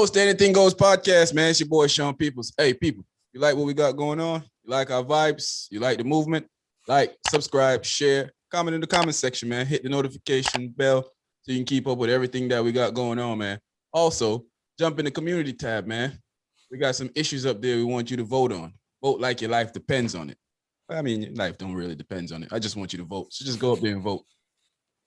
Host the Anything Goes podcast, man. It's your boy Sean Peoples. Hey, people, you like what we got going on? You like our vibes? You like the movement? Like, subscribe, share, comment in the comment section, man. Hit the notification bell so you can keep up with everything that we got going on, man. Also, jump in the community tab, man. We got some issues up there we want you to vote on. Vote like your life depends on it. I mean, your life don't really depends on it. I just want you to vote. So just go up there and vote.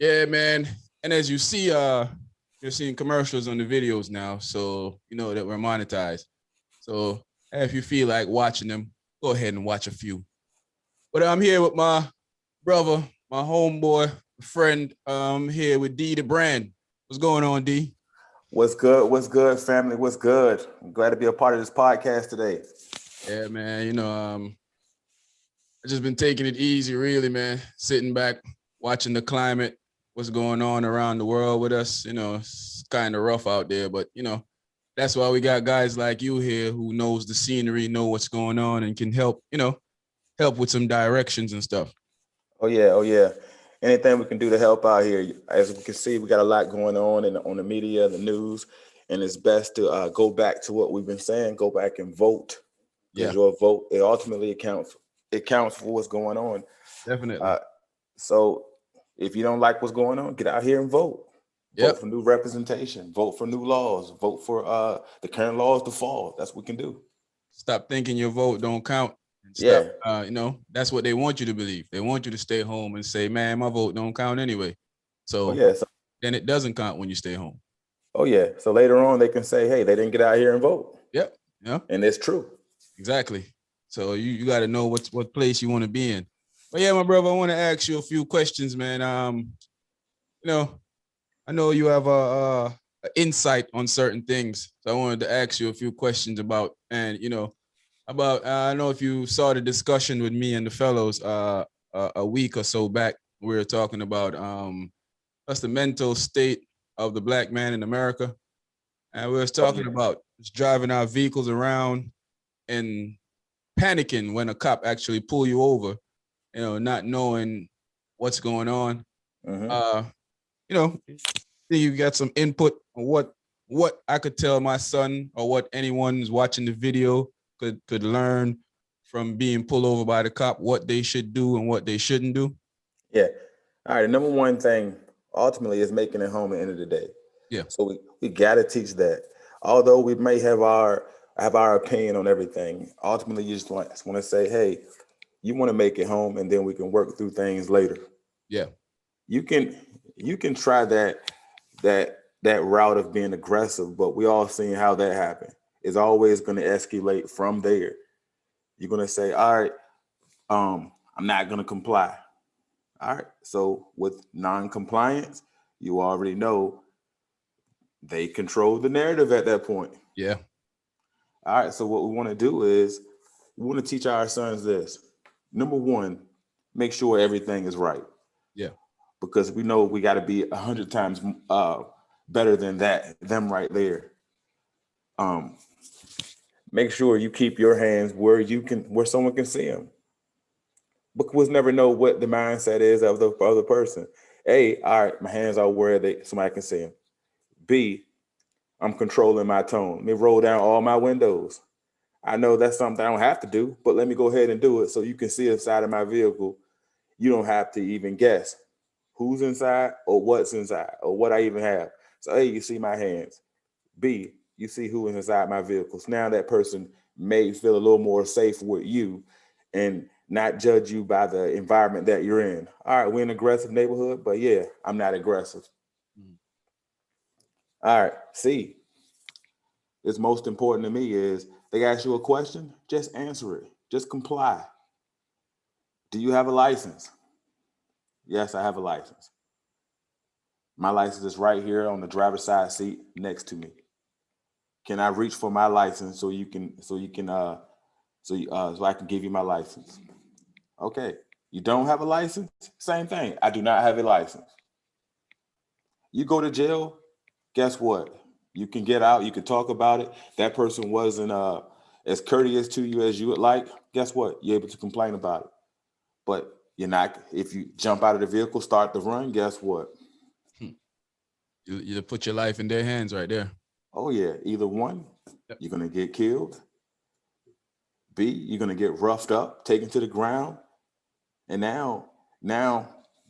Yeah, man. And as you see, you're seeing commercials on the videos now, so you know that we're monetized. So if you feel like watching them, go ahead and watch a few. But I'm here with my brother, my homeboy, friend. Here with D the Brand. What's going on, D? What's good? What's good, family? What's good? I'm glad to be a part of this podcast today. Yeah, man. You know, I just been taking it easy, really, man. Sitting back, watching the climate, what's going on around the world with us. You know, it's kind of rough out there, but you know, that's why we got guys like you here who knows the scenery, know what's going on, and can help, you know, help with some directions and stuff. Oh yeah. Anything we can do to help out here. As we can see, we got a lot going on on the media, the news, and it's best to go back to what we've been saying. Go back and vote because Yeah, your vote it ultimately accounts. It counts for what's going on. definitely. Uh, so if you don't like what's going on, get out here and vote. Vote Yep. for new representation. Vote for new laws. Vote for the current laws to fall. That's what we can do. Stop thinking your vote don't count and stop. Yeah. You know, that's what they want you to believe. They want you to stay home and say, "Man, my vote don't count anyway." Oh So yeah. then it doesn't count when you stay home. Oh yeah. So later on they can say, hey, they didn't get out here and vote. Yep. Yeah. And it's true. Exactly. So you got to know what place you want to be in. But yeah, my brother, I want to ask you a few questions, man. You know, I know you have a insight on certain things, so I wanted to ask you a few questions about, and you know, about. I don't know if you saw the discussion with me and the fellows a week or so back. We were talking about that's the mental state of the black man in America, and we was Oh talking yeah. about just driving our vehicles around and panicking when a cop actually pull you over, you know, not knowing what's going on. Mm-hmm. Uh, you know, you got some input on what I could tell my son or what anyone who's watching the video could learn from being pulled over by the cop, what they should do and what they shouldn't do. Yeah. All right. The number one thing ultimately is making it home at the end of the day. Yeah, So we gotta teach that. Although we may have our opinion on everything, ultimately you just want to say, hey, you want to make it home and then we can work through things later. yeah, You can you can try that route of being aggressive, but we all seen how that happened. It's always going to escalate from there. You're going to say, all right, I'm not going to comply. All right. So with non-compliance, you already know they control the narrative at that point. yeah, All right. So what we want to do is we want to teach our sons this. Number one, make sure everything is right yeah, because we know we got to be 100 times better than them right there. Um, make sure you keep your hands where someone can see them because we'll never know what the mindset is of the other person. A, all right, my hands are where somebody can see them. B, I'm controlling my tone. Let me roll down all my windows. I know that's something I don't have to do, but let me go ahead and do it so you can see inside of my vehicle. You don't have to even guess who's inside or what's inside or what I even have. So A, you see my hands. B, you see who is inside my vehicles. Now that person may feel a little more safe with you and not judge you by the environment that you're in. All right, we're in an aggressive neighborhood, but yeah, I'm not aggressive. mhm, All right, C, it's most important to me is they ask you a question, just answer it. Just comply. Do you have a license? Yes, I have a license. My license is right here on the driver's side seat next to me. Can I reach for my license so I can give you my license? Okay. You don't have a license? Same thing. I do not have a license. You go to jail, guess what? You can get out, you can talk about it. That person wasn't as courteous to you as you would like. Guess what? You're able to complain about it. But you're not, if you jump out of the vehicle, start to run, guess what? hmm. You put your life in their hands right there. Oh yeah, either one, Yep. you're gonna get killed. B, you're gonna get roughed up, taken to the ground, and now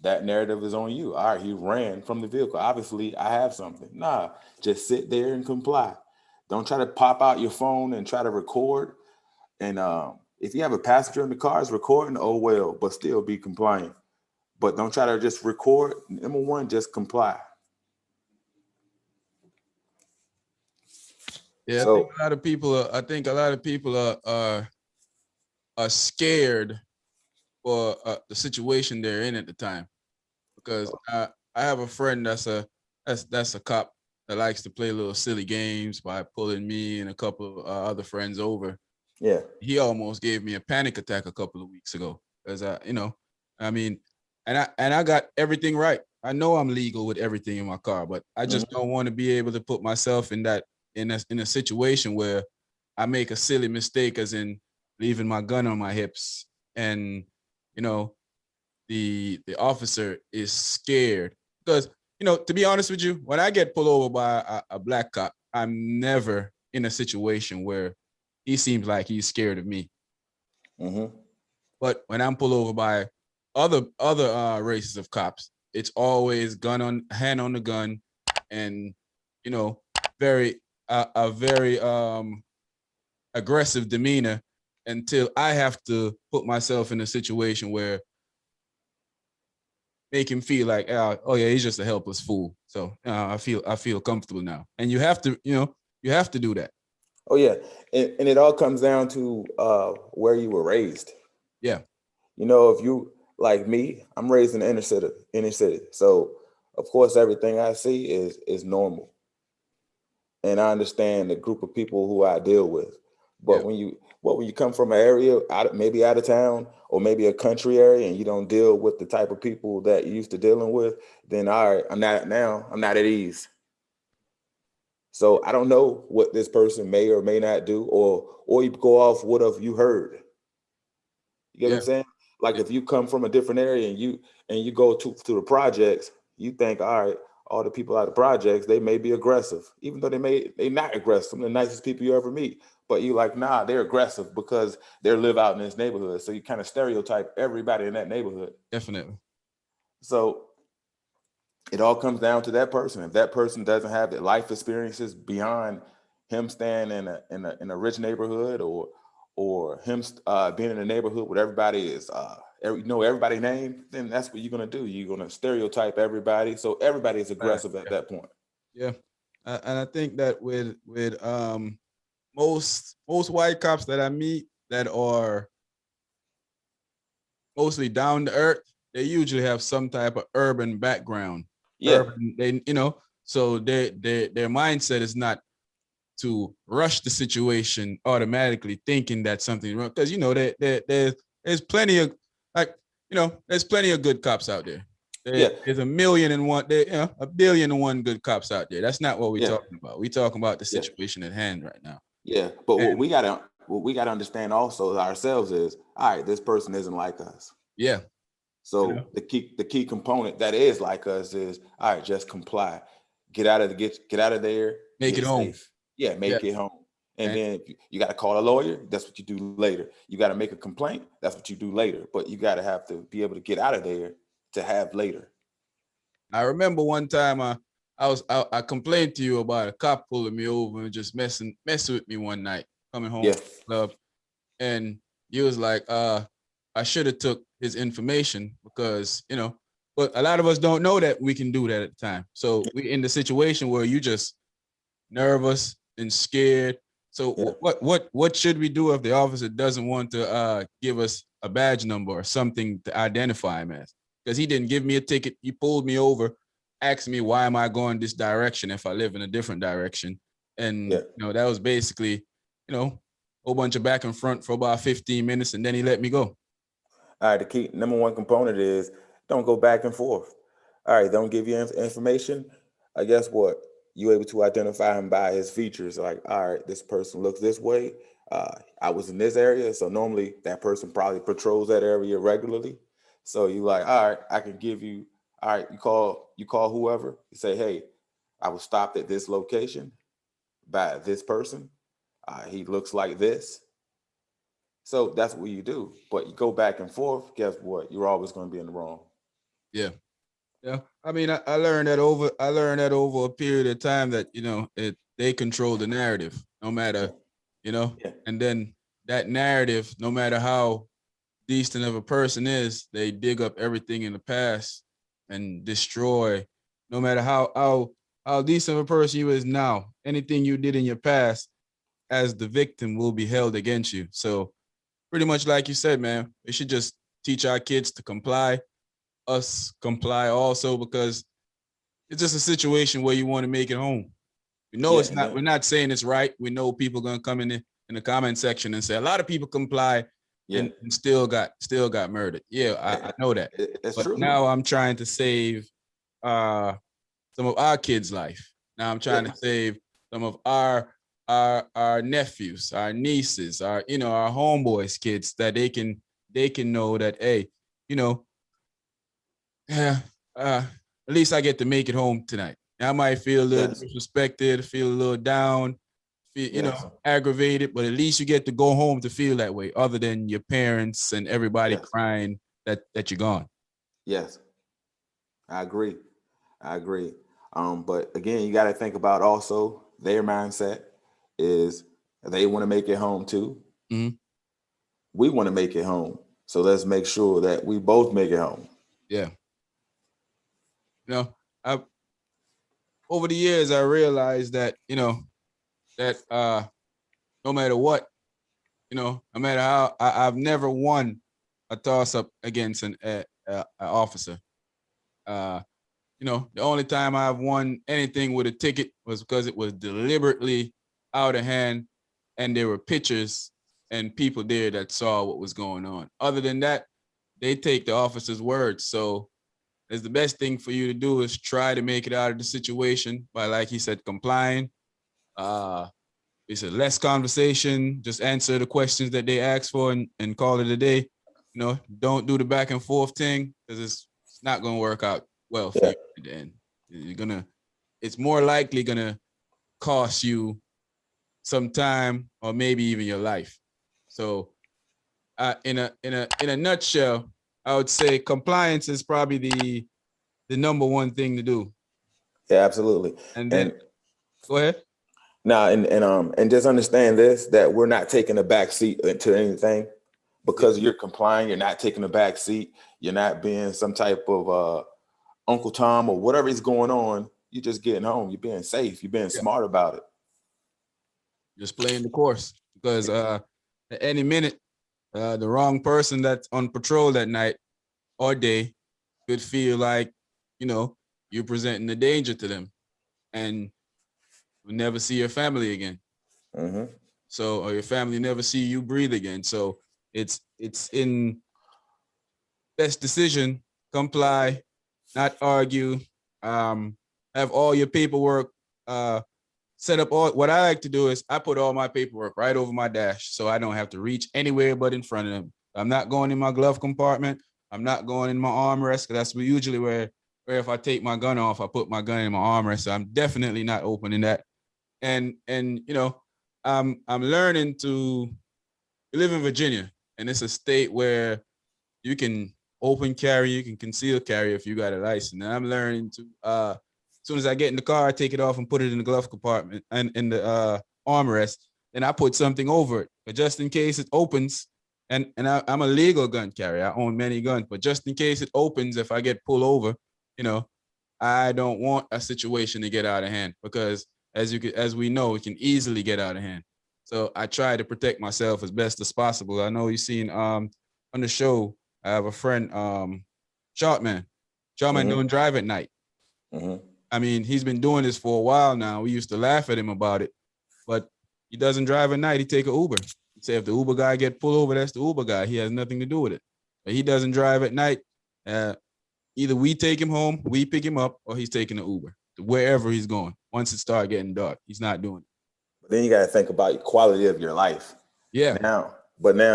that narrative is on you. All right, he ran from the vehicle. Obviously, I have something. Nah, just sit there and comply. Don't try to pop out your phone and try to record. And if you have a passenger in the car is recording, oh well, but still be compliant. But don't try to just record. Number one, just comply. Yeah, I think So a lot of people are, I think a lot of people are scared for the situation they're in at the time, because I have a friend that's a cop that likes to play little silly games by pulling me and a couple other friends over. yeah. He almost gave me a panic attack a couple of weeks ago because I mean, and I got everything right. I know I'm legal with everything in my car, but I just Mhm. don't want to be able to put myself in that in a situation where I make a silly mistake, as in leaving my gun on my hips, and you know the officer is scared because to be honest with you, when I get pulled over by a black cop, I'm never in a situation where he seems like he's scared of me. Mhm. But when I'm pulled over by other races of cops, it's always gun on hand on the gun, and you know very a very aggressive demeanor, until I have to put myself in a situation where make him feel like, oh yeah, he's just a helpless fool. So I feel comfortable now, and you have to do that. Oh yeah, and it all comes down to where you were raised. Yeah, You know, if you like me, I'm raised in the inner city. So of course, everything I see is normal, and I understand the group of people who I deal with. yeah, When you come from an area maybe out of town or maybe a country area, and you don't deal with the type of people that you used to dealing with, then all right, I'm not at ease. So I don't know what this person may or may not do, or you go off what have you heard. You get what yeah, I'm saying? Like yeah, if you come from a different area and you go to the projects, you think, all right, all the people out of the projects, they may be aggressive, even though they not aggressive. Some of the nicest people you ever meet. But you like, nah, they're aggressive because they live out in this neighborhood. So you kind of stereotype everybody in that neighborhood. definitely. So it all comes down to that person. If that person doesn't have the life experiences beyond him staying in a rich neighborhood, or him being in a neighborhood where everybody is everybody name, then that's what you're gonna do. You're gonna stereotype everybody, so everybody is aggressive at Yeah, that point. yeah. And I think that with most white cops that I meet that are mostly down to earth, they usually have some type of urban background. Yeah, Urban, so their mindset is not to rush the situation automatically, thinking that something's wrong. Because there's plenty of, like, there's plenty of good cops out there. yeah, There's a million and one, a billion and one good cops out there. That's not what we're yeah, talking about. We're talking about the yeah, situation at hand right now. yeah. But And what we gotta understand also ourselves is, all right, this person isn't like us. yeah, So the key component that is like us is, all right, just comply. Get out of there, make it get home. safe. Yeah, Yeah, make it home. And and then if you got to call a lawyer, that's what you do later. You got to make a complaint, that's what you do later. But you got to have to be able to get out of there to have later. I remember one time I complained to you about a cop pulling me over and just messing with me one night coming home Yeah, from the club, and you was like, I should have took his information, because but a lot of us don't know that we can do that at the time. So we in the situation where you just nervous and scared. So yeah, what should we do if the officer doesn't want to give us a badge number or something to identify him as? Because he didn't give me a ticket. He pulled me over, asked me why am I going this direction if I live in a different direction, and yeah. that was basically a whole bunch of back and front for about 15 minutes, and then he let me go. All right, the key number one component is don't go back and forth. All right, don't give you information. I guess what you able to identify him by his features. Like, all right, this person looks this way. I was in this area, so normally that person probably patrols that area regularly. So you like, all right, I can give you. All right, you call whoever. You say, hey, I was stopped at this location. by this person. He looks like this. So that's what you do. But you go back and forth, guess what? You're always going to be in the wrong. Yeah. Yeah. I mean, I learned that over a period of time that, they control the narrative, no matter, Yeah. and then that narrative, no matter how decent of a person is, they dig up everything in the past and destroy, no matter how decent of a person you is now, anything you did in your past as the victim will be held against you. So pretty much like you said, man, we should just teach our kids to comply, us comply also, because it's just a situation where you want to make it home. We know Yeah. it's not, we're not saying it's right. We know people are gonna come in the comment section and say a lot of people comply Yeah. and still got murdered. Yeah, I know that. It's But true. now I'm trying to save uh some of our kids' life. Now I'm trying Yeah. to save some of our nephews, our nieces, our homeboys' kids, that they can know that, hey, you know, yeah, at least I get to make it home tonight. I might feel a little Yes. disrespected, feel a little down, feel, Yes. aggravated, but at least you get to go home to feel that way, other than your parents and everybody Yes. crying that you're gone. Yes. I agree. I agree. But again, you got to think about also their mindset is they want to make it home too. Mm-hmm. We want to make it home. So let's make sure that we both make it home. Yeah. I over the years I realized that, that no matter what, no matter how I've never won a toss up against a officer. Uh, the only time I've won anything with a ticket was because it was deliberately out of hand and there were pictures and people there that saw what was going on. Other than that, they take the officer's word. So it's the best thing for you to do is try to make it out of the situation by, like he said, complying. He said less conversation, just answer the questions that they ask for and call it a day. Don't do the back and forth thing, because it's not gonna work out well for Yeah. you at the end. It's more likely gonna cost you some time or maybe even your life. So, in a nutshell, I would say compliance is probably the number one thing to do. Yeah, absolutely. And then And go ahead. now, and just understand this, that we're not taking a back seat to anything Yeah, because you're complying. You're not taking a back seat. You're not being some type of Uncle Tom or whatever is going on. You're just getting home. You're being safe. You're being yeah. smart about it. Just playing the course, because at any minute, the wrong person that's on patrol that night or day could feel like, you know, you're presenting a danger to them, and will never see your family again. Mm-hmm. So, or your family never see you breathe again. So it's in best decision, comply, not argue, have all your paperwork set up. All what I like to do is I put all my paperwork right over my dash, so I don't have to reach anywhere but in front of them. I'm not going in my glove compartment. I'm not going in my armrest, because that's usually where if I take my gun off, I put my gun in my armrest. So I'm definitely not opening that. And I'm learning to live in Virginia, and it's a state where you can open carry, you can conceal carry if you got a license. And I'm learning to as soon as I get in the car, I take it off and put it in the glove compartment and in the armrest. Then I put something over it, but just in case it opens. I'm a legal gun carrier. I own many guns, but just in case it opens, if I get pulled over, you know, I don't want a situation to get out of hand, because as we know, it can easily get out of hand. So I try to protect myself as best as possible. I know you've seen on the show, I have a friend, Shotman. Shotman Mm-hmm. don't drive at night. Mm-hmm. I mean, he's been doing this for a while now. We used to laugh at him about it, but he doesn't drive at night. He take an Uber. He say if the Uber guy get pulled over, that's the Uber guy. He has nothing to do with it. But he doesn't drive at night. Uh, Either we take him home, we pick him up, or he's taking an Uber to wherever he's going. Once it starts getting dark, he's not doing it. But then you got to think about the quality of your life. Yeah. Now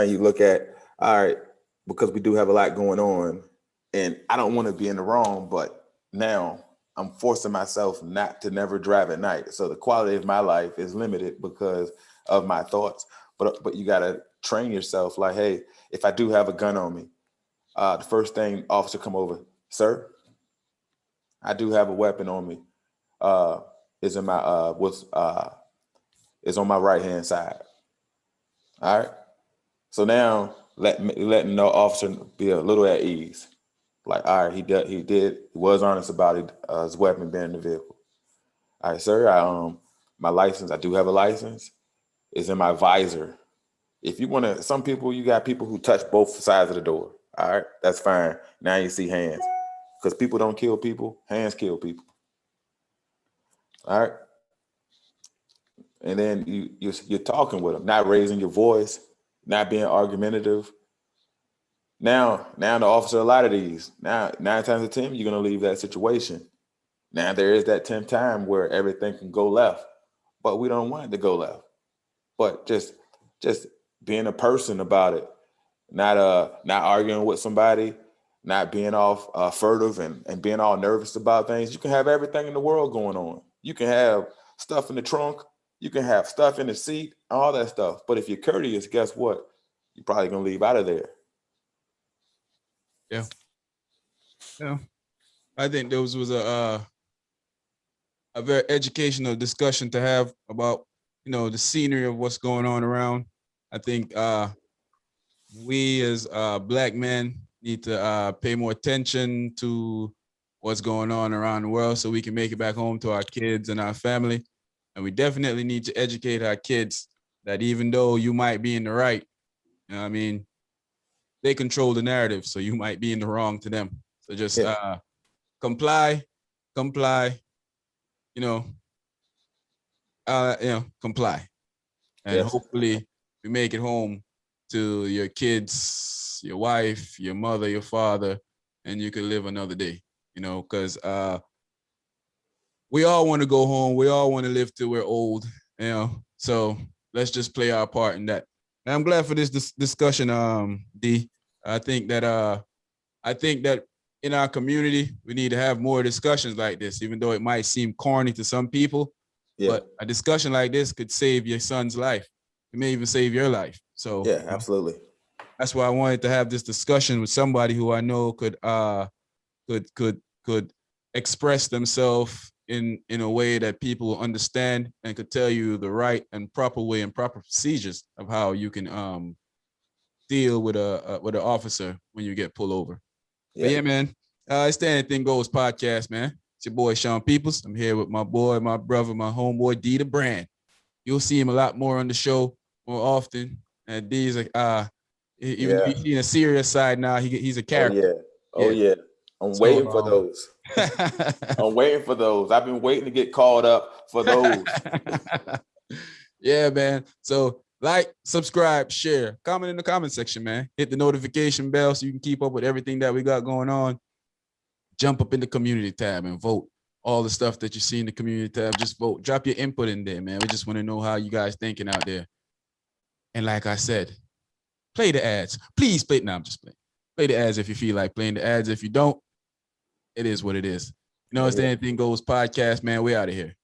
you look at, all right, because we do have a lot going on, and I don't want to be in the wrong, but now I'm forcing myself not to never drive at night. So the quality of my life is limited because of my thoughts. But you gotta train yourself. Like, hey, if I do have a gun on me, the first thing officer come over, sir, I do have a weapon on me. Is in my is on my right hand side. All right. So now letting the officer be a little at ease. Like, all right, he was honest about it, his weapon being in the vehicle. All right, sir, my license, I do have a license, is in my visor. If you want to, you got people who touch both sides of the door. All right, that's fine. Now you see hands. Because people don't kill people, hands kill people. All right. And then you're talking with them, not raising your voice, not being argumentative. Now the officer, a lot of these, now 9 times out of 10, you're gonna leave that situation. Now there is that 10th time where everything can go left, but we don't want it to go left. But just being a person about it, not arguing with somebody, not being all furtive and being all nervous about things. You can have everything in the world going on. You can have stuff in the trunk, you can have stuff in the seat, all that stuff. But if you're courteous, guess what? You're probably gonna leave out of there. Yeah. Yeah. I think those was a very educational discussion to have about, the scenery of what's going on around. I think we as Black men need to pay more attention to what's going on around the world so we can make it back home to our kids and our family. And we definitely need to educate our kids that even though you might be in the right, I mean, they control the narrative, so you might be in the wrong to them. So just comply, you know, comply, and Yes. hopefully we make it home to your kids, your wife, your mother, your father, and you can live another day. Because we all want to go home. We all want to live till we're old. So let's just play our part in that. And I'm glad for this discussion, D. I think that in our community, we need to have more discussions like this, even though it might seem corny to some people. Yeah. But a discussion like this could save your son's life. It may even save your life. So yeah, absolutely. That's why I wanted to have this discussion with somebody who I know could express themselves in a way that people will understand and could tell you the right and proper way and proper procedures of how you can deal with an officer when you get pulled over. Yeah. But yeah, man, it's the Anything Goes podcast, man. It's your boy Sean Peoples. I'm here with my boy, my brother, my homeboy D the Brand. You'll see him a lot more on the show more often. And D's like even though he's seen a serious side now, he's a character. Oh yeah. I'm waiting for those. I'm waiting for those. I've been waiting to get called up for those. Yeah, man. So like, subscribe, share, comment in the comment section, man. Hit the notification bell so you can keep up with everything that we got going on. Jump up in the community tab and vote. All the stuff that you see in the community tab, just vote. Drop your input in there, man. We just want to know how you guys thinking out there. And like I said, play the ads. Please play. No, I'm just playing. Play the ads if you feel like playing the ads. If you don't, it is what it is. It's the Anything Goes podcast, man. We out of here.